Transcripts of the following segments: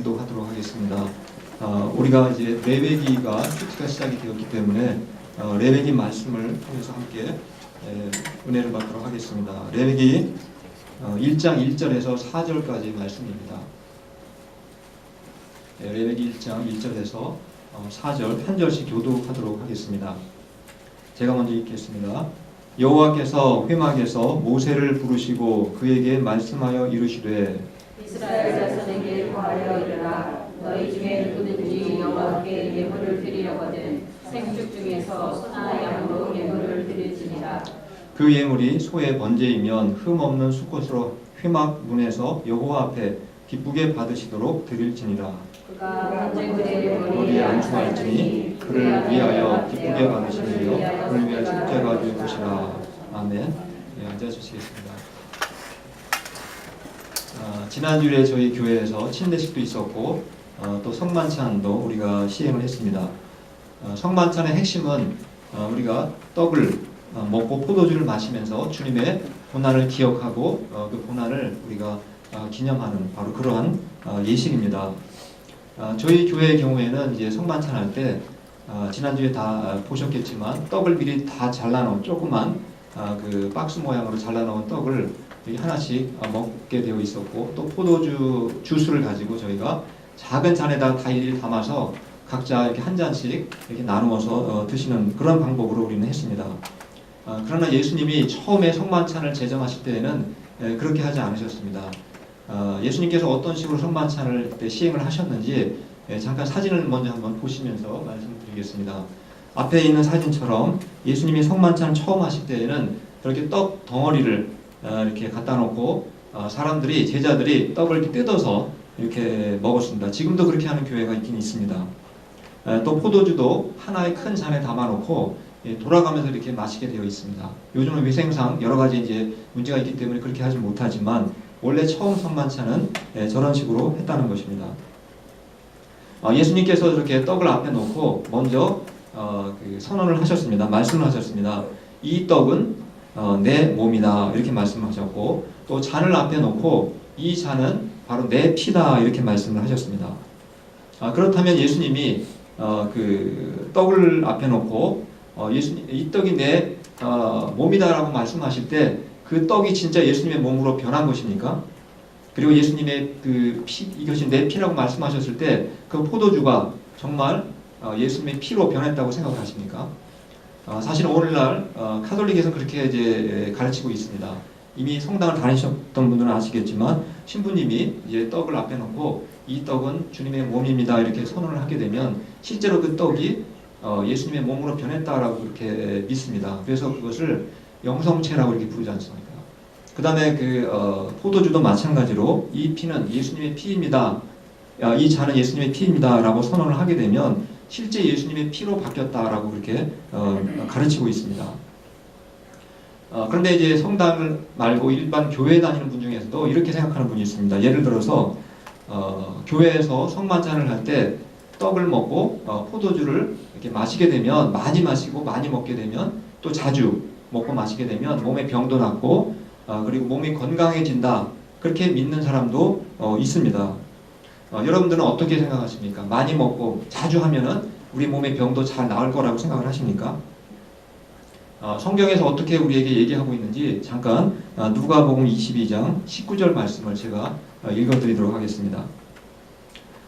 기도하도록 하겠습니다. 우리가 이제 레위기가 큐티가 시작이 되었기 때문에 레위기 말씀을 통해서 함께 은혜를 받도록 하겠습니다. 레위기 1장 1절에서 4절까지 말씀입니다. 레위기 1장 1절에서 4절 한 절씩 교독하도록 하겠습니다. 제가 먼저 읽겠습니다. 여호와께서 회막에서 모세를 부르시고 그에게 말씀하여 이르시되 이스라엘 자손에게 고하여 이르라. 너희 중에 누구든지 여호와께 예물을 드리려거든 생축 중에서 소나 양으로 예물을 드릴지니라. 그 예물이 소의 번제이면 흠 없는 수컷으로 회막 문에서 여호와 앞에 기쁘게 받으시도록 드릴지니라. 그가 번제물의 머리에 안수할지니 그를 위하여 기쁘게 받으시며 그를 위하여 축제가 될 것이라. 아멘. 앉아주시겠습니다. 지난주에 저희 교회에서 침례식도 있었고 또 성만찬도 우리가 시행을 했습니다. 성만찬의 핵심은 우리가 떡을 먹고 포도주를 마시면서 주님의 고난을 기억하고 그 고난을 우리가 기념하는 바로 그러한 예식입니다. 저희 교회의 경우에는 이제 성만찬 할 때 지난주에 다 보셨겠지만 떡을 미리 다 잘라놓은 조그만 그 박스 모양으로 잘라놓은 떡을 하나씩 먹게 되어 있었고 또 포도주 주스를 가지고 저희가 작은 잔에다 다 일일이 담아서 각자 이렇게 한 잔씩 이렇게 나누어서 드시는 그런 방법으로 우리는 했습니다. 그러나 예수님이 처음에 성만찬을 제정하실 때에는 그렇게 하지 않으셨습니다. 예수님께서 어떤 식으로 성만찬을 그때 시행을 하셨는지 잠깐 사진을 먼저 한번 보시면서 말씀드리겠습니다. 앞에 있는 사진처럼 예수님이 성만찬 처음 하실 때에는 그렇게 떡 덩어리를 이렇게 갖다 놓고 사람들이 제자들이 떡을 이렇게 뜯어서 이렇게 먹었습니다. 지금도 그렇게 하는 교회가 있긴 있습니다. 또 포도주도 하나의 큰 잔에 담아 놓고 돌아가면서 이렇게 마시게 되어 있습니다. 요즘은 위생상 여러 가지 이제 문제가 있기 때문에 그렇게 하지 못하지만 원래 처음 성만찬은 저런 식으로 했다는 것입니다. 예수님께서 이렇게 떡을 앞에 놓고 먼저 그 선언을 하셨습니다. 말씀을 하셨습니다. 이 떡은 내 몸이다 이렇게 말씀하셨고 또 잔을 앞에 놓고 이 잔은 바로 내 피다 이렇게 말씀을 하셨습니다. 그렇다면 예수님이 그 떡을 앞에 놓고 예수님 이 떡이 내 몸이다라고 말씀하실 때 그 떡이 진짜 예수님의 몸으로 변한 것입니까? 그리고 예수님의 그 피, 이것이 내 피라고 말씀하셨을 때 그 포도주가 정말 예수님의 피로 변했다고 생각을 하십니까? 사실 오늘날 카톨릭에서는 그렇게 이제 가르치고 있습니다. 이미 성당을 다니셨던 분들은 아시겠지만 신부님이 이제 떡을 앞에 놓고 이 떡은 주님의 몸입니다 이렇게 선언을 하게 되면 실제로 그 떡이 예수님의 몸으로 변했다라고 그렇게 믿습니다. 그래서 그것을 영성체라고 이렇게 부르지 않습니까? 그 다음에 그 포도주도 마찬가지로 이 피는 예수님의 피입니다. 이 잔은 예수님의 피입니다라고 선언을 하게 되면 실제 예수님의 피로 바뀌었다라고 그렇게 가르치고 있습니다. 그런데 이제 성당 말고 일반 교회 다니는 분 중에서도 이렇게 생각하는 분이 있습니다. 예를 들어서 교회에서 성만찬을 할 때 떡을 먹고 포도주를 이렇게 마시게 되면 많이 마시고 많이 먹게 되면 또 자주 먹고 마시게 되면 몸에 병도 낫고 그리고 몸이 건강해진다 그렇게 믿는 사람도 있습니다. 여러분들은 어떻게 생각하십니까? 많이 먹고 자주 하면은 우리 몸의 병도 잘 나을 거라고 생각을 하십니까? 성경에서 어떻게 우리에게 얘기하고 있는지 잠깐 누가복음 22장 19절 말씀을 제가 읽어드리도록 하겠습니다.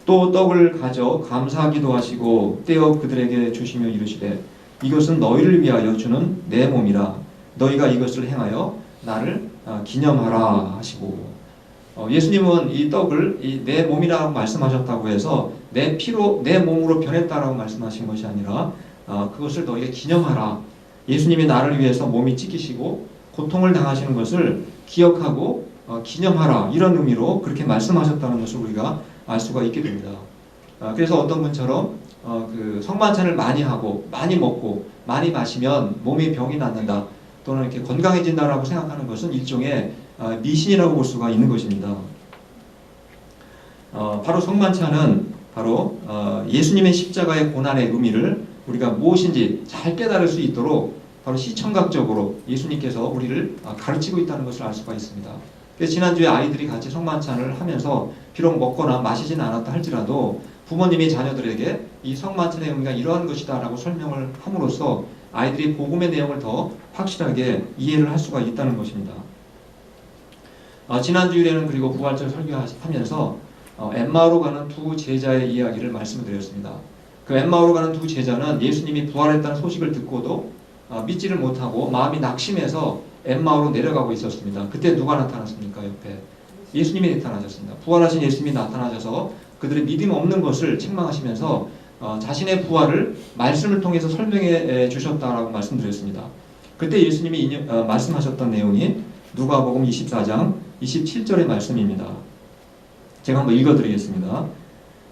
또 떡을 가져 감사하기도 하시고 떼어 그들에게 주시며 이르시되 이것은 너희를 위하여 주는 내 몸이라 너희가 이것을 행하여 나를 기념하라 하시고 예수님은 이 떡을 내 몸이라고 말씀하셨다고 해서 내 피로 내 몸으로 변했다라고 말씀하신 것이 아니라 그것을 너희가 기념하라. 예수님이 나를 위해서 몸이 찢기시고 고통을 당하시는 것을 기억하고 기념하라 이런 의미로 그렇게 말씀하셨다는 것을 우리가 알 수가 있게 됩니다. 그래서 어떤 분처럼 그 성만찬을 많이 하고 많이 먹고 많이 마시면 몸에 병이 낫는다 또는 이렇게 건강해진다라고 생각하는 것은 일종의 미신이라고 볼 수가 있는 것입니다. 바로 성만찬은 바로 예수님의 십자가의 고난의 의미를 우리가 무엇인지 잘 깨달을 수 있도록 바로 시청각적으로 예수님께서 우리를 가르치고 있다는 것을 알 수가 있습니다. 그래서 지난주에 아이들이 같이 성만찬을 하면서 비록 먹거나 마시진 않았다 할지라도 부모님이 자녀들에게 이 성만찬의 의미가 이러한 것이다 라고 설명을 함으로써 아이들이 복음의 내용을 더 확실하게 이해를 할 수가 있다는 것입니다. 지난주일에는 그리고 부활절 설교하면서 엠마오로 가는 두 제자의 이야기를 말씀드렸습니다. 그 엠마오로 가는 두 제자는 예수님이 부활했다는 소식을 듣고도 믿지를 못하고 마음이 낙심해서 엠마오로 내려가고 있었습니다. 그때 누가 나타났습니까? 옆에 예수님이 나타나셨습니다. 부활하신 예수님이 나타나셔서 그들의 믿음 없는 것을 책망하시면서 자신의 부활을 말씀을 통해서 설명해 주셨다라고 말씀드렸습니다. 그때 예수님이 말씀하셨던 내용이 누가복음 24장 27절의 말씀입니다. 제가 한번 읽어드리겠습니다.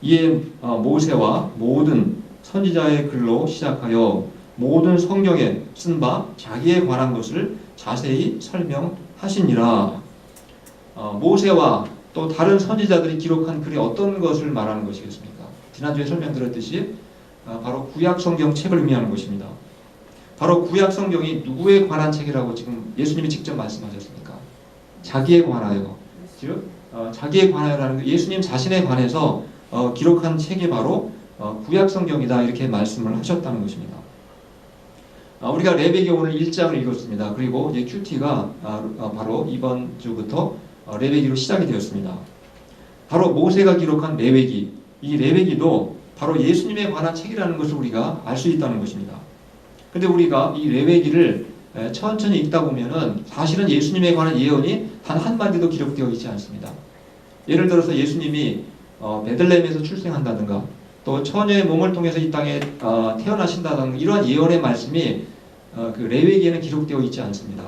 이에 모세와 모든 선지자의 글로 시작하여 모든 성경에 쓴 바 자기에 관한 것을 자세히 설명하시니라. 모세와 또 다른 선지자들이 기록한 글이 어떤 것을 말하는 것이겠습니까? 지난주에 설명드렸듯이 바로 구약 성경 책을 의미하는 것입니다. 바로 구약 성경이 누구에 관한 책이라고 지금 예수님이 직접 말씀하셨습니까? 자기에 관하여, 즉 자기에 관하여라는 것, 예수님 자신에 관해서 기록한 책이 바로 구약 성경이다 이렇게 말씀을 하셨다는 것입니다. 우리가 레위기 오늘 1장을 읽었습니다. 그리고 이제 큐티가 바로 이번 주부터 레위기로 시작이 되었습니다. 바로 모세가 기록한 레위기, 이 레위기도 바로 예수님에 관한 책이라는 것을 우리가 알 수 있다는 것입니다. 근데 우리가 이 레위기를 천천히 읽다 보면은 사실은 예수님에 관한 예언이 단 한마디도 기록되어 있지 않습니다. 예를 들어서 예수님이 베들레헴에서 출생한다든가 또 처녀의 몸을 통해서 이 땅에 태어나신다든가 이러한 예언의 말씀이 그 레위기에는 기록되어 있지 않습니다.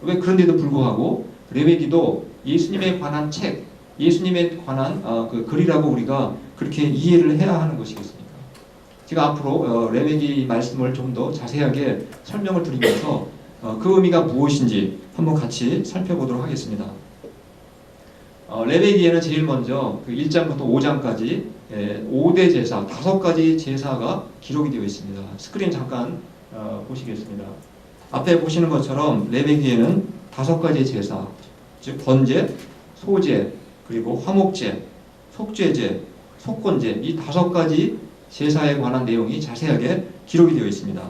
왜 그런데도 불구하고 레위기도 예수님에 관한 책, 예수님에 관한 그 글이라고 우리가 그렇게 이해를 해야 하는 것이겠습니까? 제가 앞으로 레위기 말씀을 좀 더 자세하게 설명을 드리면서 그 의미가 무엇인지 한번 같이 살펴보도록 하겠습니다. 레위기에는 제일 먼저 그 1장부터 5장까지 5대 제사, 5가지 제사가 기록이 되어 있습니다. 스크린 잠깐 보시겠습니다. 앞에 보시는 것처럼 레위기에는 5가지 제사, 즉 번제, 소제, 그리고 화목제, 속죄제, 속건제 이 5가지 제사에 관한 내용이 자세하게 기록이 되어 있습니다.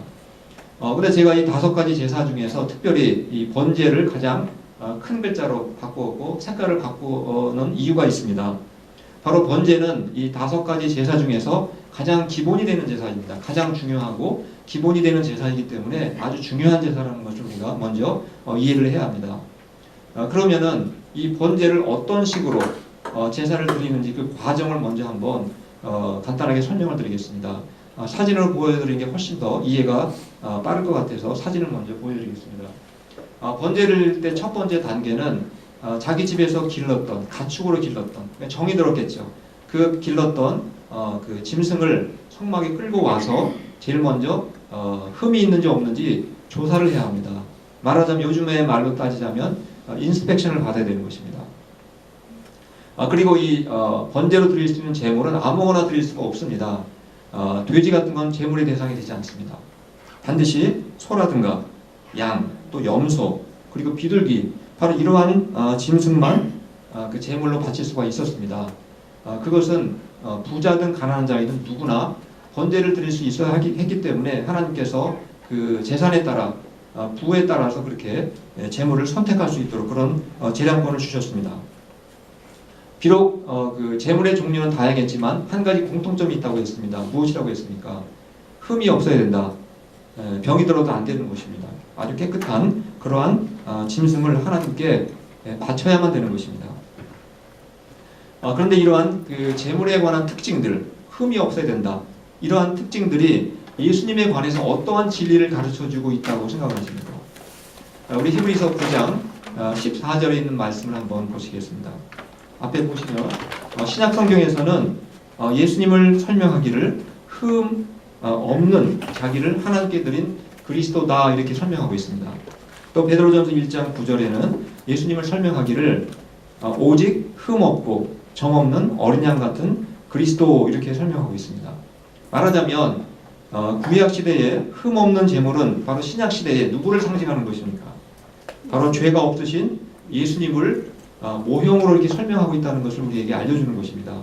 근데 제가 이 5가지 제사 중에서 특별히 이 번제를 가장 큰 글자로 바꾸었고 색깔을 바꾸는 이유가 있습니다. 바로 번제는 이 5가지 제사 중에서 가장 기본이 되는 제사입니다. 가장 중요하고 기본이 되는 제사이기 때문에 아주 중요한 제사라는 것을 우리가 먼저 이해를 해야 합니다. 그러면은 이 번제를 어떤 식으로 제사를 드리는지 그 과정을 먼저 한번 간단하게 설명을 드리겠습니다. 사진으로 보여드리는 게 훨씬 더 이해가 빠를 것 같아서 사진을 먼저 보여드리겠습니다. 번제를 때 첫 번째 단계는 자기 집에서 길렀던, 가축으로 길렀던, 정이 들었겠죠. 그 길렀던 그 짐승을 성막에 끌고 와서 제일 먼저 흠이 있는지 없는지 조사를 해야 합니다. 말하자면 요즘의 말로 따지자면 인스펙션을 받아야 되는 것입니다. 그리고 이 번제로 드릴 수 있는 제물은 아무거나 드릴 수가 없습니다. 돼지 같은 건 제물의 대상이 되지 않습니다. 반드시 소라든가 양, 또 염소, 그리고 비둘기 바로 이러한 짐승만 그 제물로 바칠 수가 있었습니다. 그것은 부자든 가난한 자이든 누구나 번제를 드릴 수 있어야 했기 때문에 하나님께서 그 재산에 따라 부에 따라서 그렇게 제물을 선택할 수 있도록 그런 재량권을 주셨습니다. 비록 그 제물의 종류는 다양했지만 한 가지 공통점이 있다고 했습니다. 무엇이라고 했습니까? 흠이 없어야 된다. 병이 들어도 안 되는 것입니다. 아주 깨끗한 그러한 짐승을 하나님께 바쳐야만 되는 것입니다. 그런데 이러한 그 제물에 관한 특징들, 흠이 없어야 된다. 이러한 특징들이 예수님에 관해서 어떠한 진리를 가르쳐주고 있다고 생각하십니까? 우리 히브리서 9장 14절에 있는 말씀을 한번 보시겠습니다. 앞에 보시면 신약 성경에서는 예수님을 설명하기를 흠 없는 자기를 하나님께 드린 그리스도다 이렇게 설명하고 있습니다. 또 베드로전서 1장 9절에는 예수님을 설명하기를 오직 흠 없고 정 없는 어린 양 같은 그리스도 이렇게 설명하고 있습니다. 말하자면 구약 시대에 흠 없는 제물은 바로 신약 시대에 누구를 상징하는 것입니까? 바로 죄가 없으신 예수님을 모형으로 이렇게 설명하고 있다는 것을 우리에게 알려주는 것입니다.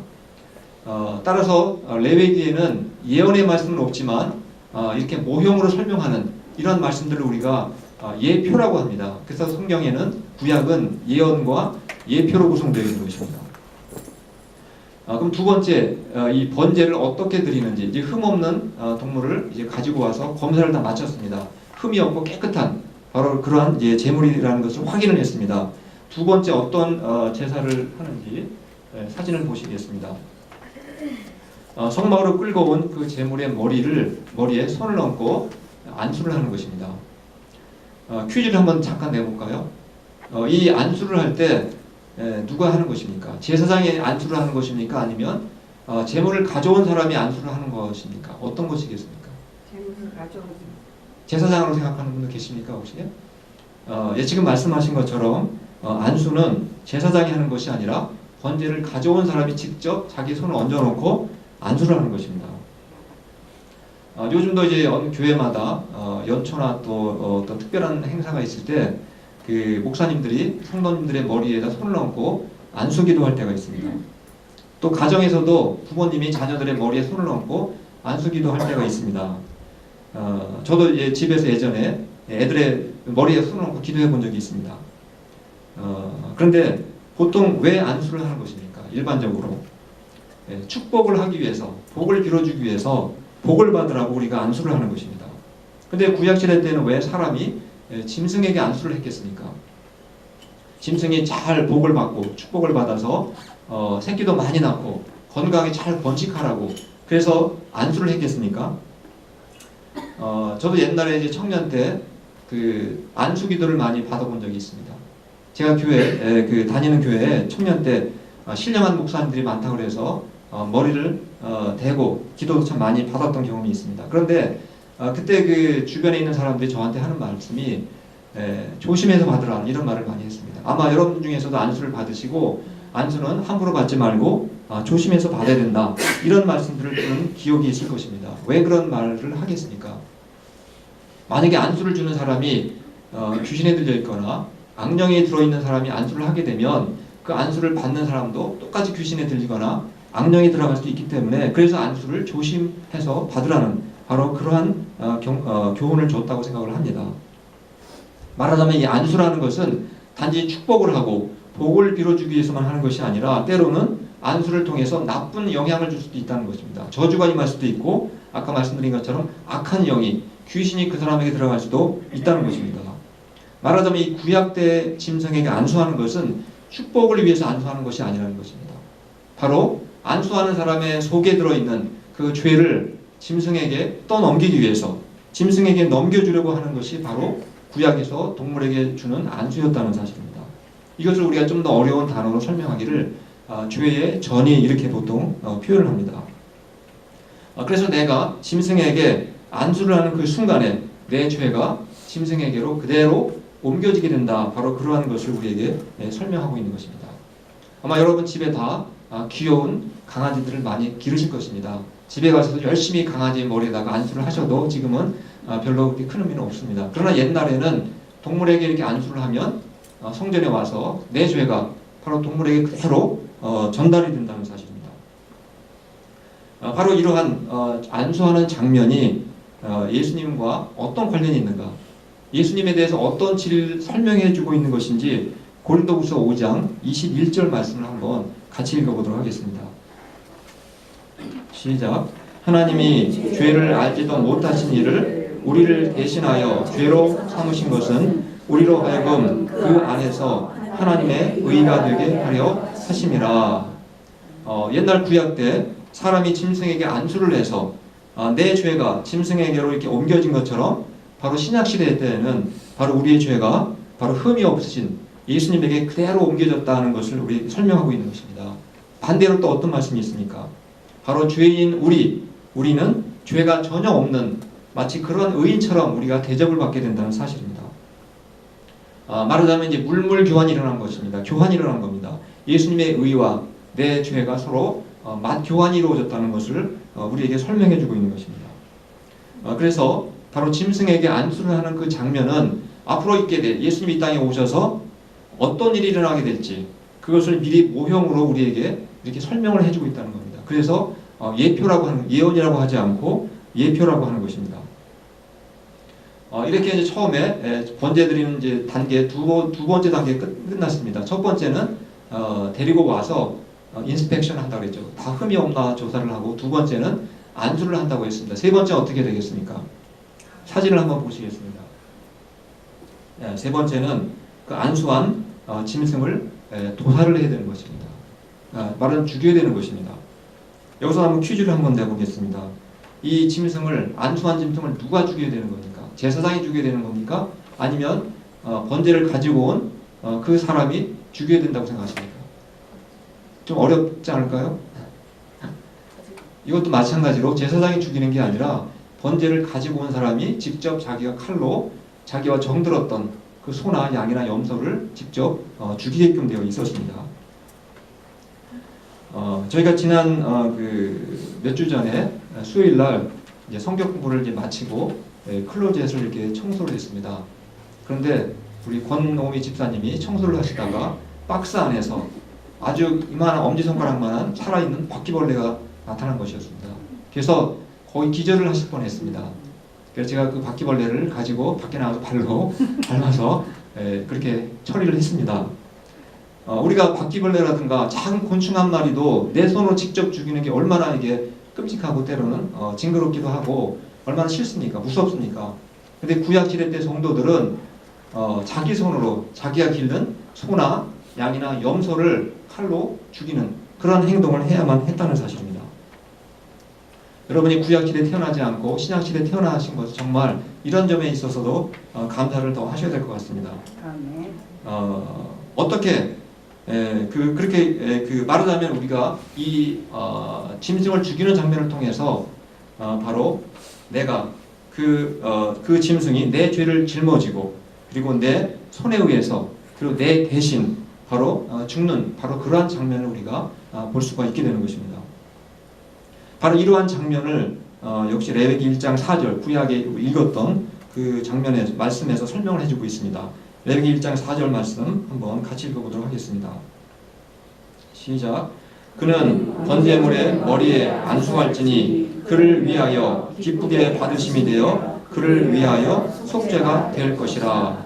따라서 레위기에는 예언의 말씀은 없지만 이렇게 모형으로 설명하는 이런 말씀들을 우리가 예표라고 합니다. 그래서 성경에는 구약은 예언과 예표로 구성되어 있는 것입니다. 그럼 두 번째, 이 번제를 어떻게 드리는지, 이제 흠 없는 동물을 이제 가지고 와서 검사를 다 마쳤습니다. 흠이 없고 깨끗한 바로 그러한 이제 제물이라는 것을 확인을 했습니다. 두 번째 어떤 제사를 하는지 사진을 보시겠습니다. 성막으로 끌고 온 그 제물의 머리에 손을 얹고 안수를 하는 것입니다. 퀴즈를 한번 잠깐 내볼까요? 이 안수를 할 때 누가 하는 것입니까? 제사장이 안수를 하는 것입니까? 아니면 제물을 가져온 사람이 안수를 하는 것입니까? 어떤 것이겠습니까? 제물을 가져오는 제사장으로 생각하는 분도 계십니까 혹시? 지금 말씀하신 것처럼 안수는 제사장이 하는 것이 아니라 번제를 가져온 사람이 직접 자기 손을 얹어놓고 안수를 하는 것입니다. 요즘도 이제 어느 교회마다 연초나 또 어떤 특별한 행사가 있을 때 그 목사님들이 성도님들의 머리에다 손을 얹고 안수기도 할 때가 있습니다. 또 가정에서도 부모님이 자녀들의 머리에 손을 얹고 안수기도 할 때가 있습니다. 저도 이제 집에서 예전에 애들의 머리에 손을 얹고 기도해 본 적이 있습니다. 그런데 보통 왜 안수를 하는 것입니까? 일반적으로 축복을 하기 위해서, 복을 빌어주기 위해서 복을 받으라고 우리가 안수를 하는 것입니다. 근데 구약시대 때는 왜 사람이 짐승에게 안수를 했겠습니까? 짐승이 잘 복을 받고 축복을 받아서 새끼도 많이 낳고 건강하게 잘 번식하라고 그래서 안수를 했겠습니까? 저도 옛날에 이제 청년 때 그 안수 기도를 많이 받아본 적이 있습니다. 제가 교회 다니는 교회에 청년 때 신령한 목사님들이 많다고 그래서 머리를 대고 기도도 참 많이 받았던 경험이 있습니다. 그런데 그때 그 주변에 있는 사람들이 저한테 하는 말씀이 조심해서 받으라 이런 말을 많이 했습니다. 아마 여러분 중에서도 안수를 받으시고 안수는 함부로 받지 말고 조심해서 받아야 된다 이런 말씀들을 들은 기억이 있을 것입니다. 왜 그런 말을 하겠습니까? 만약에 안수를 주는 사람이 귀신에 들려 있거나 악령이 들어있는 사람이 안수를 하게 되면 그 안수를 받는 사람도 똑같이 귀신에 들리거나 악령이 들어갈 수도 있기 때문에 그래서 안수를 조심해서 받으라는 바로 그러한 교훈을 줬다고 생각을 합니다. 말하자면 이 안수라는 것은 단지 축복을 하고 복을 빌어주기 위해서만 하는 것이 아니라 때로는 안수를 통해서 나쁜 영향을 줄 수도 있다는 것입니다. 저주가 임할 수도 있고 아까 말씀드린 것처럼 악한 영이 귀신이 그 사람에게 들어갈 수도 있다는 것입니다. 말하자면 이 구약 때 짐승에게 안수하는 것은 축복을 위해서 안수하는 것이 아니라는 것입니다. 바로 안수하는 사람의 속에 들어있는 그 죄를 짐승에게 떠넘기기 위해서 짐승에게 넘겨주려고 하는 것이 바로 구약에서 동물에게 주는 안수였다는 사실입니다. 이것을 우리가 좀 더 어려운 단어로 설명하기를 죄의 전이 이렇게 보통 표현을 합니다. 그래서 내가 짐승에게 안수를 하는 그 순간에 내 죄가 짐승에게로 그대로 옮겨지게 된다. 바로 그러한 것을 우리에게 설명하고 있는 것입니다. 아마 여러분 집에 다 귀여운 강아지들을 많이 기르실 것입니다. 집에 가서도 열심히 강아지 머리에다가 안수를 하셔도 지금은 별로 그렇게 큰 의미는 없습니다. 그러나 옛날에는 동물에게 이렇게 안수를 하면 성전에 와서 내 죄가 바로 동물에게 그대로 전달이 된다는 사실입니다. 바로 이러한 안수하는 장면이 예수님과 어떤 관련이 있는가? 예수님에 대해서 어떤 진리를 설명해 주고 있는 것인지 고린도후서 5장 21절 말씀을 한번 같이 읽어보도록 하겠습니다. 시작. 하나님이 죄를 알지도 못하신 이를 우리를 대신하여 죄로 삼으신 것은 우리로 하여금 그 안에서 하나님의 의가 되게 하려 하심이라. 옛날 구약 때 사람이 짐승에게 안수를 해서 내 죄가 짐승에게로 이렇게 옮겨진 것처럼 바로 신약 시대 때에는 바로 우리의 죄가 바로 흠이 없으신 예수님에게 그대로 옮겨졌다는 것을 우리 설명하고 있는 것입니다. 반대로 또 어떤 말씀이 있습니까? 바로 죄인 우리는 죄가 전혀 없는 마치 그런 의인처럼 우리가 대접을 받게 된다는 사실입니다. 말하자면 이제 물물 교환이 일어난 것입니다. 교환이 일어난 겁니다. 예수님의 의와 내 죄가 서로 맛 교환이 이루어졌다는 것을 우리에게 설명해 주고 있는 것입니다. 그래서 바로 짐승에게 안수를 하는 그 장면은 앞으로 있게 될 예수님이 이 땅에 오셔서 어떤 일이 일어나게 될지 그것을 미리 모형으로 우리에게 이렇게 설명을 해주고 있다는 겁니다. 그래서 예표라고 하는, 예언이라고 하지 않고 예표라고 하는 것입니다. 이렇게 이제 처음에 번제 드리는 이제 단계 두 번째 단계 끝났습니다. 첫 번째는 데리고 와서 인스펙션 한다고 그랬죠. 다 흠이 없나 조사를 하고, 두 번째는 안수를 한다고 했습니다. 세 번째 어떻게 되겠습니까? 사진을 한번 보시겠습니다. 세 번째는 그 안수한 짐승을 도살을 해야 되는 것입니다. 말은 죽여야 되는 것입니다. 여기서 한번 퀴즈를 한번 내보겠습니다. 이 짐승을, 안수한 짐승을 누가 죽여야 되는 겁니까? 제사장이 죽여야 되는 겁니까? 아니면 번제를 가지고 온 그 사람이 죽여야 된다고 생각하십니까? 좀 어렵지 않을까요? 이것도 마찬가지로 제사장이 죽이는 게 아니라 번제를 가지고 온 사람이 직접 자기가 칼로 자기와 정들었던 그 소나 양이나 염소를 직접 죽이게끔 되어 있었습니다. 저희가 지난 몇 주 전에 수요일 날 이제 성경 공부를 이제 마치고 클로젯을 이렇게 청소를 했습니다. 그런데 우리 권노미 집사님이 청소를 하시다가 박스 안에서 아주 이만한 엄지손가락만한 살아있는 바퀴벌레가 나타난 것이었습니다. 그래서 거의 기절을 하실 뻔했습니다. 그래서 제가 그 바퀴벌레를 가지고 밖에 나가서 발로 밟아서 그렇게 처리를 했습니다. 우리가 바퀴벌레라든가 작은 곤충 한 마리도 내 손으로 직접 죽이는 게 얼마나 이게 끔찍하고 때로는 징그럽기도 하고 얼마나 싫습니까? 무섭습니까? 근데 구약 시대 때 성도들은 자기 손으로 자기가 기른 소나 양이나 염소를 칼로 죽이는 그런 행동을 해야만 했다는 사실입니다. 여러분이 구약 시대에 태어나지 않고 신약 시대에 태어나신 것은 정말 이런 점에 있어서도 감사를 더 하셔야 될 것 같습니다. 어떻게 그렇게 말하자면 우리가 이 짐승을 죽이는 장면을 통해서 바로 내가 그 짐승이 내 죄를 짊어지고 그리고 내 손에 의해서 그리고 내 대신 바로 죽는 바로 그러한 장면을 우리가 볼 수가 있게 되는 것입니다. 바로 이러한 장면을 역시 레위기 1장 4절 구약에 읽었던 그 장면의 말씀에서 설명을 해주고 있습니다. 레위기 1장 4절 말씀 한번 같이 읽어보도록 하겠습니다. 시작. 그는 번제물의 머리에 안수할지니 그를 위하여 기쁘게 받으심이 되어 그를 위하여 속죄가 될 것이라.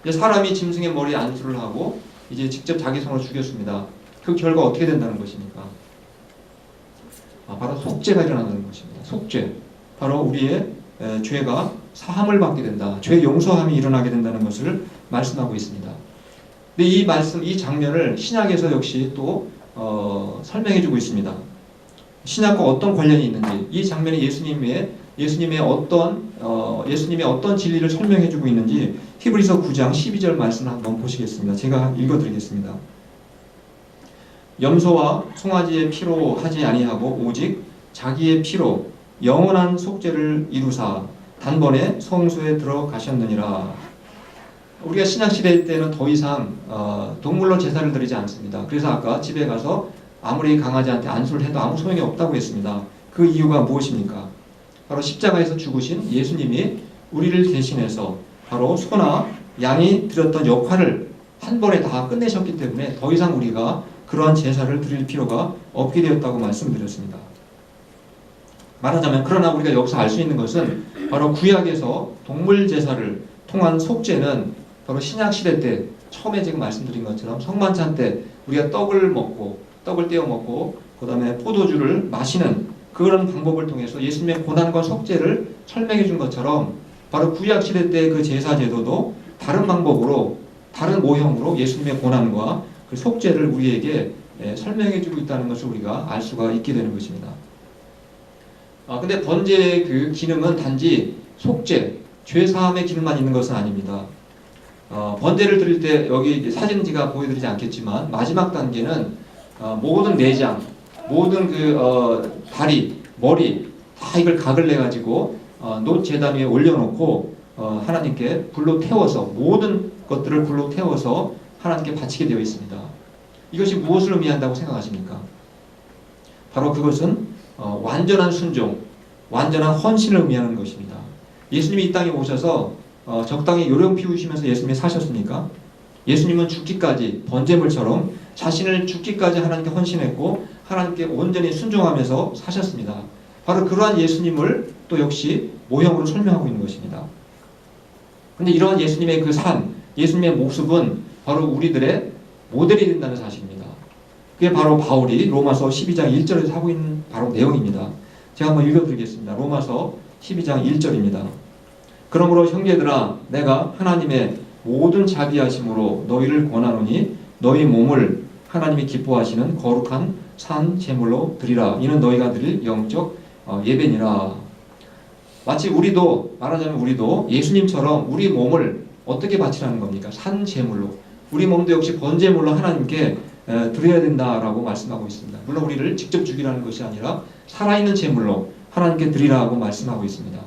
이제 사람이 짐승의 머리에 안수를 하고 이제 직접 자기 손으로 죽였습니다. 그 결과 어떻게 된다는 것입니까? 바로 속죄가 일어나는 것입니다. 속죄. 바로 우리의 죄가 사함을 받게 된다. 죄 용서함이 일어나게 된다는 것을 말씀하고 있습니다. 근데 이 말씀, 이 장면을 신약에서 역시 또 설명해주고 있습니다. 신약과 어떤 관련이 있는지, 이 장면이 예수님의 어떤 진리를 설명해주고 있는지 히브리서 9장 12절 말씀을 한번 보시겠습니다. 제가 읽어드리겠습니다. 염소와 송아지의 피로 하지 아니하고 오직 자기의 피로 영원한 속죄를 이루사 단번에 성소에 들어가셨느니라. 우리가 신약시대 때는 더 이상 동물로 제사를 드리지 않습니다. 그래서 아까 집에 가서 아무리 강아지한테 안수를 해도 아무 소용이 없다고 했습니다. 그 이유가 무엇입니까? 바로 십자가에서 죽으신 예수님이 우리를 대신해서 바로 소나 양이 드렸던 역할을 한 번에 다 끝내셨기 때문에 더 이상 우리가 그러한 제사를 드릴 필요가 없게 되었다고 말씀드렸습니다. 말하자면 그러나 우리가 여기서 알 수 있는 것은 바로 구약에서 동물 제사를 통한 속죄는 바로 신약 시대 때 처음에 지금 말씀드린 것처럼 성만찬 때 우리가 떡을 떼어 먹고 그 다음에 포도주를 마시는 그런 방법을 통해서 예수님의 고난과 속죄를 설명해 준 것처럼 바로 구약 시대 때 그 제사 제도도 다른 방법으로 다른 모형으로 예수님의 고난과 그 속죄를 우리에게 설명해 주고 있다는 것을 우리가 알 수가 있게 되는 것입니다. 근데 번제의 그 기능은 단지 속죄, 죄 사함의 기능만 있는 것은 아닙니다. 번제를 드릴 때 여기 사진 제가 보여드리지 않겠지만 마지막 단계는 모든 내장, 모든 그 다리, 머리 다 이걸 각을 내 가지고 놋 제단 위에 올려놓고 하나님께 불로 태워서 모든 것들을 불로 태워서 하나님께 바치게 되어 있습니다. 이것이 무엇을 의미한다고 생각하십니까? 바로 그것은 완전한 순종, 완전한 헌신을 의미하는 것입니다. 예수님이 이 땅에 오셔서 적당히 요령 피우시면서 예수님이 사셨습니까? 예수님은 죽기까지 번제물처럼 자신을 죽기까지 하나님께 헌신했고 하나님께 온전히 순종하면서 사셨습니다. 바로 그러한 예수님을 또 역시 모형으로 설명하고 있는 것입니다. 근데 이러한 예수님의 그 삶, 예수님의 모습은 바로 우리들의 모델이 된다는 사실입니다. 그게 바로 바울이 로마서 12장 1절에서 하고 있는 바로 내용입니다. 제가 한번 읽어드리겠습니다. 로마서 12장 1절입니다. 그러므로 형제들아 내가 하나님의 모든 자비하심으로 너희를 권하노니 너희 몸을 하나님이 기뻐하시는 거룩한 산 제물로 드리라. 이는 너희가 드릴 영적 예배니라. 마치 우리도 말하자면 우리도 예수님처럼 우리 몸을 어떻게 바치라는 겁니까? 산 제물로. 우리 몸도 역시 번제물로 하나님께 드려야 된다라고 말씀하고 있습니다. 물론 우리를 직접 죽이라는 것이 아니라 살아있는 제물로 하나님께 드리라고 말씀하고 있습니다.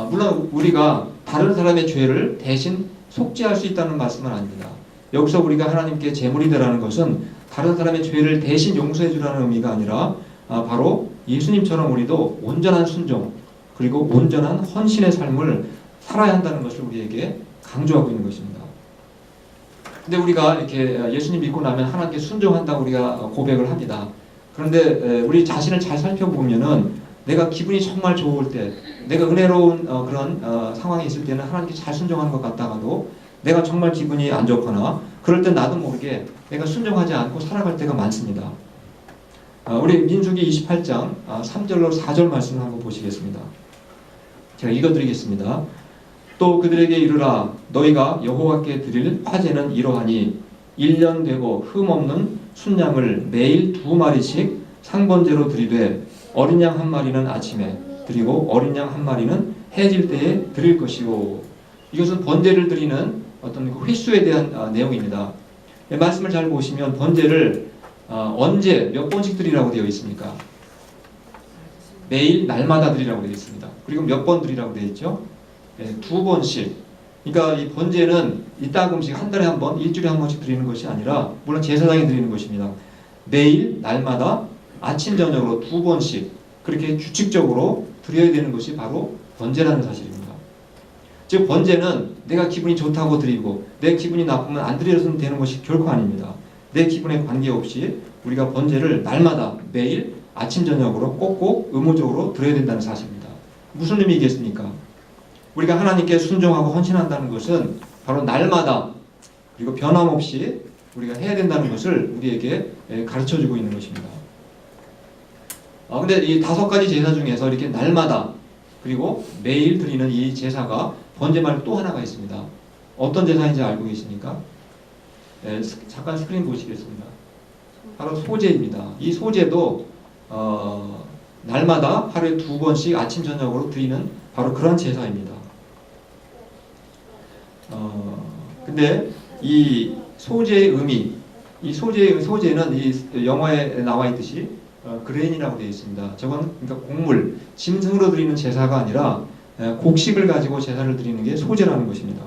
물론 우리가 다른 사람의 죄를 대신 속죄할 수 있다는 말씀은 아닙니다. 여기서 우리가 하나님께 제물이 되라는 것은 다른 사람의 죄를 대신 용서해 주라는 의미가 아니라 바로 예수님처럼 우리도 온전한 순종 그리고 온전한 헌신의 삶을 살아야 한다는 것을 우리에게 강조하고 있는 것입니다. 근데 우리가 이렇게 예수님 믿고 나면 하나님께 순종한다고 우리가 고백을 합니다. 그런데 우리 자신을 잘 살펴보면은 내가 기분이 정말 좋을 때, 내가 은혜로운 그런 상황에 있을 때는 하나님께 잘 순종하는 것 같다가도 내가 정말 기분이 안 좋거나 그럴 때 나도 모르게 내가 순종하지 않고 살아갈 때가 많습니다. 우리 민수기 28장 3절로 4절 말씀을 한번 보시겠습니다. 제가 읽어드리겠습니다. 또 그들에게 이르라 너희가 여호와께 드릴 화제는 이러하니 1년 되고 흠없는 순양을 매일 2마리씩 상번제로 드리되 어린 양 1마리는 아침에 드리고 어린 양 1마리는 해질 때에 드릴 것이요. 이것은 번제를 드리는 어떤 그 횟수에 대한 내용입니다. 말씀을 잘 보시면 번제를 언제 몇 번씩 드리라고 되어 있습니까? 매일 날마다 드리라고 되어 있습니다. 그리고 몇 번 드리라고 되어 있죠? 2번씩. 그러니까 이 번제는 이따금씩 한 달에 한 번, 일주일에 한 번씩 드리는 것이 아니라 물론 제사장이 드리는 것입니다. 매일 날마다 아침 저녁으로 2번씩 그렇게 규칙적으로 드려야 되는 것이 바로 번제라는 사실입니다. 즉 번제는 내가 기분이 좋다고 드리고 내 기분이 나쁘면 안 드려서는 되는 것이 결코 아닙니다. 내 기분에 관계없이 우리가 번제를 날마다 매일 아침 저녁으로 꼭꼭 의무적으로 드려야 된다는 사실입니다. 무슨 의미겠습니까? 우리가 하나님께 순종하고 헌신한다는 것은 바로 날마다 그리고 변함없이 우리가 해야 된다는 것을 우리에게 가르쳐주고 있는 것입니다. 근데 이 5가지 제사 중에서 이렇게 날마다 그리고 매일 드리는 이 제사가 번제 말고 또 하나가 있습니다. 어떤 제사인지 알고 계십니까? 잠깐 스크린 보시겠습니다. 바로 소제입니다. 이 소제도 날마다 하루에 2번씩 아침 저녁으로 드리는 바로 그런 제사입니다. 근데 이 소제의 의미, 이 소제는 이 영어에 나와 있듯이 그레인이라고 되어 있습니다. 저건 그러니까 곡물, 짐승으로 드리는 제사가 아니라 곡식을 가지고 제사를 드리는 게 소제라는 것입니다.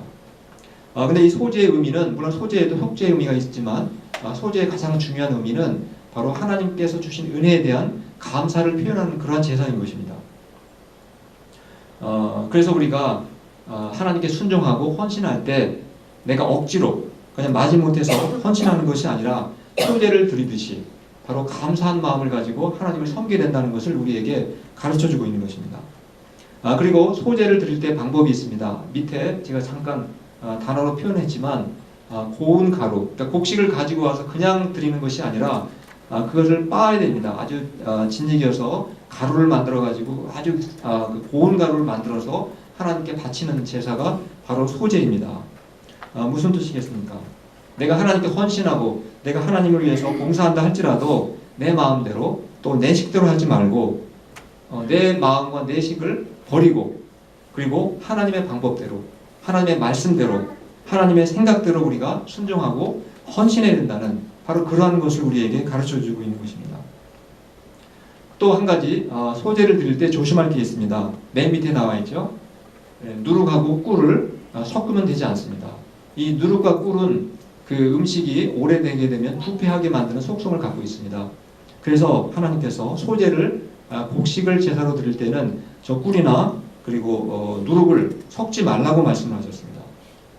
근데 이 소제의 의미는 물론 소제에도 속죄의 의미가 있지만 소제의 가장 중요한 의미는 바로 하나님께서 주신 은혜에 대한 감사를 표현하는 그러한 제사인 것입니다. 그래서 우리가 하나님께 순종하고 헌신할 때 내가 억지로 그냥 마지못해서 헌신하는 것이 아니라 소제를 드리듯이 바로 감사한 마음을 가지고 하나님을 섬기게 된다는 것을 우리에게 가르쳐주고 있는 것입니다. 그리고 소제를 드릴 때 방법이 있습니다. 밑에 제가 잠깐 단어로 표현했지만 고운 가루, 그러니까 곡식을 가지고 와서 그냥 드리는 것이 아니라 그것을 빻아야 됩니다. 아주 진익여서 가루를 만들어 가지고 아주 고운 가루를 만들어서 하나님께 바치는 제사가 바로 소제입니다. 무슨 뜻이겠습니까? 내가 하나님께 헌신하고 내가 하나님을 위해서 봉사한다 할지라도 내 마음대로 또 내 식대로 하지 말고 내 마음과 내 식을 버리고 그리고 하나님의 방법대로 하나님의 말씀대로 하나님의 생각대로 우리가 순종하고 헌신해야 된다는 바로 그러한 것을 우리에게 가르쳐주고 있는 것입니다. 또 한 가지 소제를 드릴 때 조심할 게 있습니다. 맨 밑에 나와 있죠. 누룩하고 꿀을 섞으면 되지 않습니다. 이 누룩과 꿀은 그 음식이 오래되게 되면 부패하게 만드는 속성을 갖고 있습니다. 그래서 하나님께서 소제를 곡식을 제사로 드릴 때는 저 꿀이나 그리고 누룩을 섞지 말라고 말씀을 하셨습니다.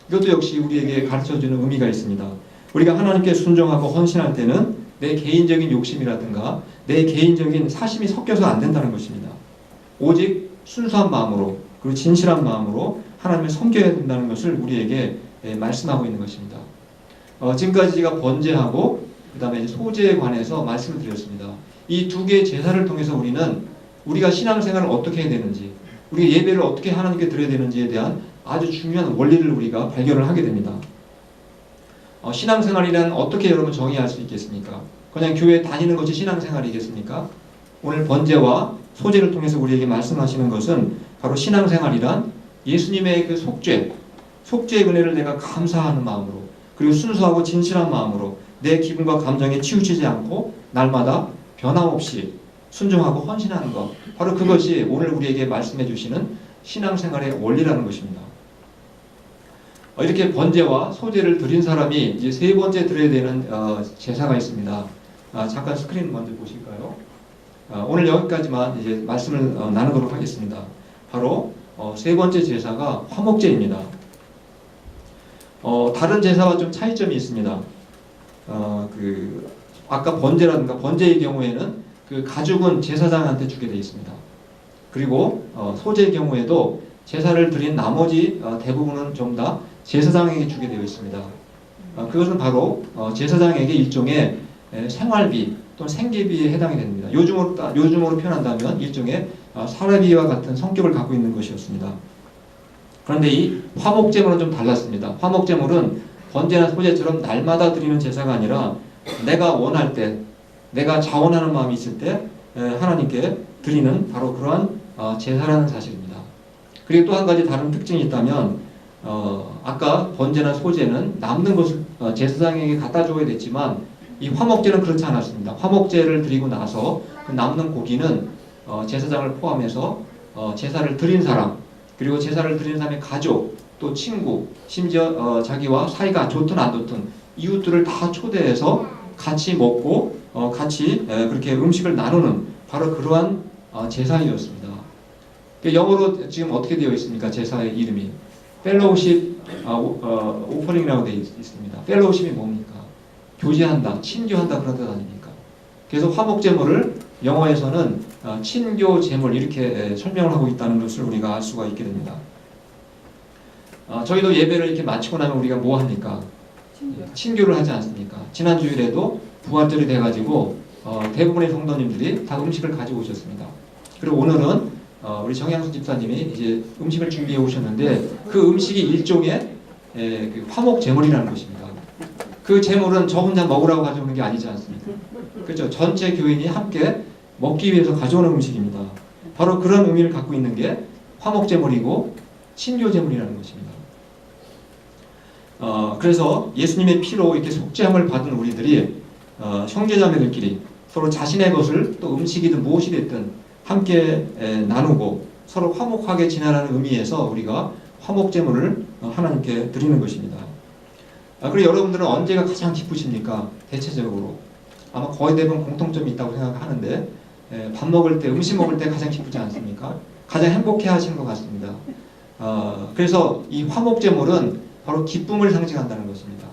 이것도 역시 우리에게 가르쳐주는 의미가 있습니다. 우리가 하나님께 순종하고 헌신할 때는 내 개인적인 욕심이라든가 내 개인적인 사심이 섞여서 안 된다는 것입니다. 오직 순수한 마음으로 그리고 진실한 마음으로 하나님을 섬겨야 된다는 것을 우리에게 말씀하고 있는 것입니다. 지금까지 제가 번제하고 그 다음에 소제에 관해서 말씀을 드렸습니다. 이 두 개의 제사를 통해서 우리는 우리가 신앙생활을 어떻게 해야 되는지, 우리가 예배를 어떻게 하나님께 드려야 되는지에 대한 아주 중요한 원리를 우리가 발견을 하게 됩니다. 신앙생활이란 어떻게 여러분 정의할 수 있겠습니까? 그냥 교회 다니는 것이 신앙생활이겠습니까? 오늘 번제와 소제를 통해서 우리에게 말씀하시는 것은 바로 신앙생활이란 예수님의 그 속죄의 은혜를 내가 감사하는 마음으로 그리고 순수하고 진실한 마음으로 내 기분과 감정에 치우치지 않고 날마다 변함없이 순종하고 헌신하는 것, 바로 그것이 오늘 우리에게 말씀해 주시는 신앙생활의 원리라는 것입니다. 이렇게 번제와 소제를 드린 사람이 이제 세 번째 드려야 되는 제사가 있습니다. 잠깐 스크린 먼저 보실까요? 오늘 여기까지만 이제 말씀을 나누도록 하겠습니다. 바로 세 번째 제사가 화목제입니다. 다른 제사와 좀 차이점이 있습니다. 아까 번제라든가 번제의 경우에는 그 가죽은 제사장한테 주게 되어 있습니다. 그리고 소제의 경우에도 제사를 드린 나머지 대부분은 좀 다 제사장에게 주게 되어 있습니다. 그것은 바로 제사장에게 일종의 생활비 또는 생계비에 해당이 됩니다. 요즘으로 표현한다면 일종의 사례비와 같은 성격을 갖고 있는 것이었습니다. 그런데 이 화목제물은 좀 달랐습니다. 화목제물은 번제나 소제처럼 날마다 드리는 제사가 아니라 내가 원할 때, 내가 자원하는 마음이 있을 때 하나님께 드리는 바로 그러한 제사라는 사실입니다. 그리고 또 한 가지 다른 특징이 있다면 아까 번제나 소제는 남는 것을 제사장에게 갖다 줘야 됐지만 이 화목제는 그렇지 않았습니다. 화목제를 드리고 나서 그 남는 고기는 제사장을 포함해서 제사를 드린 사람, 그리고 제사를 드린 사람의 가족, 또 친구, 심지어 자기와 사이가 좋든 안 좋든 이웃들을 다 초대해서 같이 먹고 같이 그렇게 음식을 나누는 바로 그러한 제사이었습니다. 영어로 지금 어떻게 되어 있습니까? 제사의 이름이 펠로우십 오퍼링이라고 되어 있습니다. 펠로우십이 뭡니까? 교제한다, 친교한다 그런 뜻 아닙니까? 그래서 화목제물을 영어에서는 친교제물 이렇게 설명을 하고 있다는 것을 우리가 알 수가 있게 됩니다. 저희도 예배를 이렇게 마치고 나면 우리가 뭐 합니까? 친교를 하지 않습니까? 지난 주일에도 부활절이 돼가지고 대부분의 성도님들이 다 음식을 가지고 오셨습니다. 그리고 오늘은 우리 정양수 집사님이 이제 음식을 준비해 오셨는데 그 음식이 일종의 그 화목 제물이라는 것입니다. 그 제물은 저 혼자 먹으라고 가져오는 게 아니지 않습니까? 그렇죠? 전체 교인이 함께 먹기 위해서 가져오는 음식입니다. 바로 그런 의미를 갖고 있는 게 화목 제물이고 친교 제물이라는 것입니다. 그래서 예수님의 피로 이렇게 속죄함을 받은 우리들이 형제자매들끼리 서로 자신의 것을 또 음식이든 무엇이 됐든 함께 나누고 서로 화목하게 지내라는 의미에서 우리가 화목제물을 하나님께 드리는 것입니다. 그리고 여러분들은 언제가 가장 기쁘십니까? 대체적으로 아마 거의 대부분 공통점이 있다고 생각하는데 밥 먹을 때, 음식 먹을 때 가장 기쁘지 않습니까? 가장 행복해 하시는 것 같습니다. 그래서 이 화목제물은 바로 기쁨을 상징한다는 것입니다.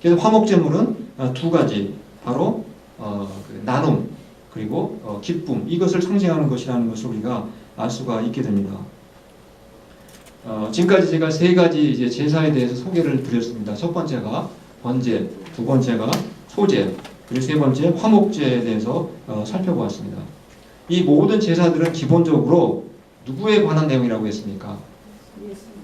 그래서 화목제물은 두 가지, 바로 나눔 그리고 기쁨, 이것을 상징하는 것이라는 것을 우리가 알 수가 있게 됩니다. 지금까지 제가 세 가지 이제 제사에 대해서 소개를 드렸습니다. 첫 번째가 번제, 두 번째가 소제, 그리고 세 번째 화목제에 대해서 살펴보았습니다. 이 모든 제사들은 기본적으로 누구에 관한 내용이라고 했습니까?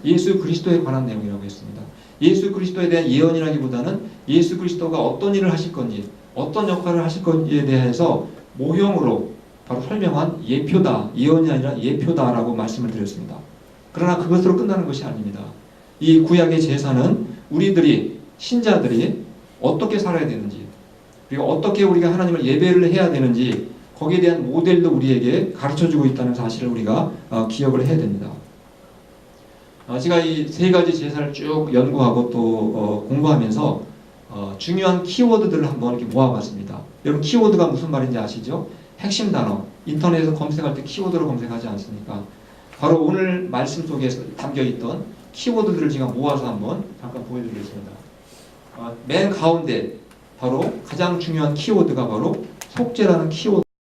예수 그리스도에 관한 내용이라고 했습니다. 예수 그리스도에 대한 예언이라기보다는 예수 그리스도가 어떤 일을 하실 건지, 어떤 역할을 하실 건지에 대해서 모형으로 바로 설명한 예표다, 예언이 아니라 예표다라고 말씀을 드렸습니다. 그러나 그것으로 끝나는 것이 아닙니다. 이 구약의 제사는 우리들이, 신자들이 어떻게 살아야 되는지, 그리고 어떻게 우리가 하나님을 예배를 해야 되는지, 거기에 대한 모델도 우리에게 가르쳐주고 있다는 사실을 우리가 기억을 해야 됩니다. 제가 이 세 가지 제사를 쭉 연구하고 또 공부하면서 중요한 키워드들을 한번 이렇게 모아봤습니다. 여러분 키워드가 무슨 말인지 아시죠? 핵심 단어, 인터넷에서 검색할 때 키워드로 검색하지 않습니까? 바로 오늘 말씀 속에 담겨있던 키워드들을 제가 모아서 한번 잠깐 보여드리겠습니다. 맨 가운데 바로 가장 중요한 키워드가 바로 속죄라는 키워드.